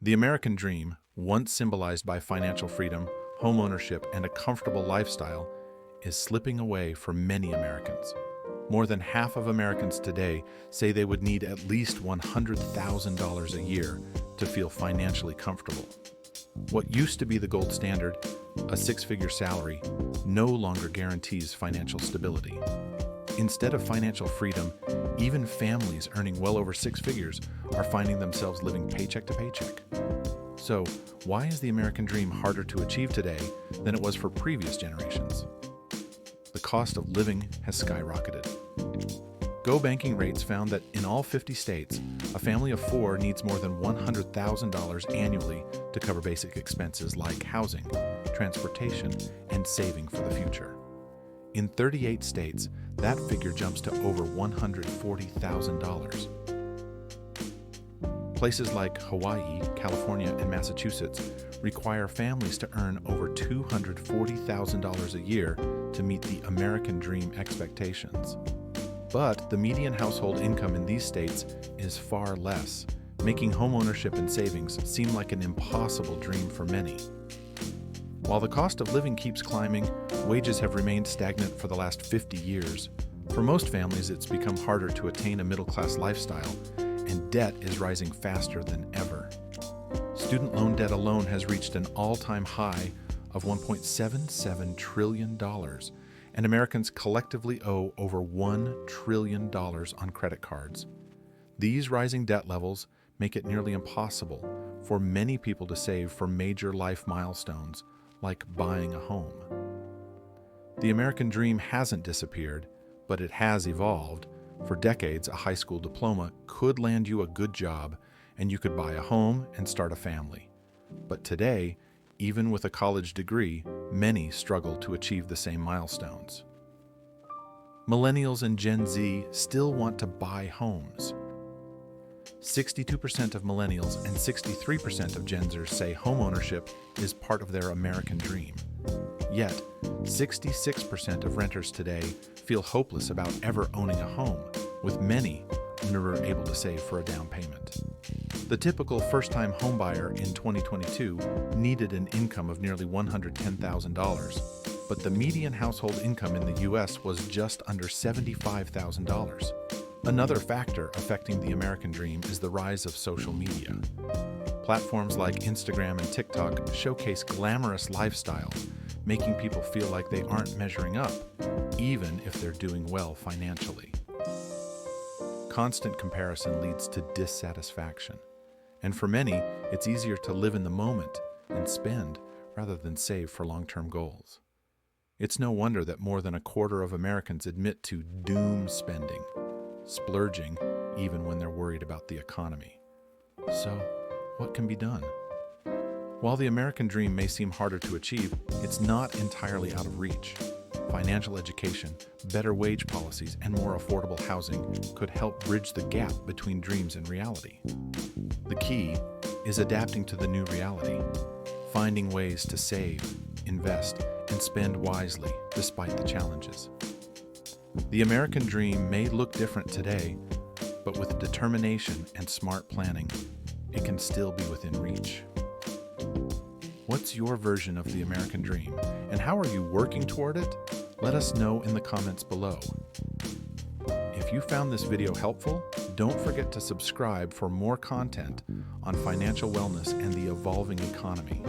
The American dream, once symbolized by financial freedom, home ownership, and a comfortable lifestyle, is slipping away for many Americans. More than half of Americans today say they would need at least $100,000 a year to feel financially comfortable. What used to be the gold standard, a six-figure salary, no longer guarantees financial stability. Instead of financial freedom, even families earning well over six figures are finding themselves living paycheck to paycheck. So, why is the American dream harder to achieve today than it was for previous generations? The cost of living has skyrocketed. Go Banking Rates found that in all 50 states, a family of four needs more than $100,000 annually to cover basic expenses like housing, transportation, and saving for the future. In 38 states, that figure jumps to over $140,000. Places like Hawaii, California, and Massachusetts require families to earn over $240,000 a year to meet the American dream expectations. But the median household income in these states is far less, making homeownership and savings seem like an impossible dream for many. While the cost of living keeps climbing, wages have remained stagnant for the last 50 years. For most families, it's become harder to attain a middle-class lifestyle, and debt is rising faster than ever. Student loan debt alone has reached an all-time high of $1.77 trillion, and Americans collectively owe over $1 trillion on credit cards. These rising debt levels make it nearly impossible for many people to save for major life milestones, like buying a home. The American dream hasn't disappeared, but it has evolved. For decades, a high school diploma could land you a good job, and you could buy a home and start a family. But today, even with a college degree, many struggle to achieve the same milestones. Millennials and Gen Z still want to buy homes. 62% of millennials and 63% of Gen Zers say homeownership is part of their American dream. Yet, 66% of renters today feel hopeless about ever owning a home, with many never able to save for a down payment. The typical first-time homebuyer in 2022 needed an income of nearly $110,000, but the median household income in the U.S. was just under $75,000. Another factor affecting the American dream is the rise of social media. Platforms like Instagram and TikTok showcase glamorous lifestyles, making people feel like they aren't measuring up, even if they're doing well financially. Constant comparison leads to dissatisfaction, and for many, it's easier to live in the moment and spend rather than save for long-term goals. It's no wonder that more than a quarter of Americans admit to doom spending, splurging even when they're worried about the economy. So, what can be done? While the American dream may seem harder to achieve, it's not entirely out of reach. Financial education, better wage policies, and more affordable housing could help bridge the gap between dreams and reality. The key is adapting to the new reality, finding ways to save, invest, and spend wisely despite the challenges. The American dream may look different today, but with determination and smart planning, it can still be within reach. What's your version of the American dream, and how are you working toward it? Let us know in the comments below. If you found this video helpful, don't forget to subscribe for more content on financial wellness and the evolving economy.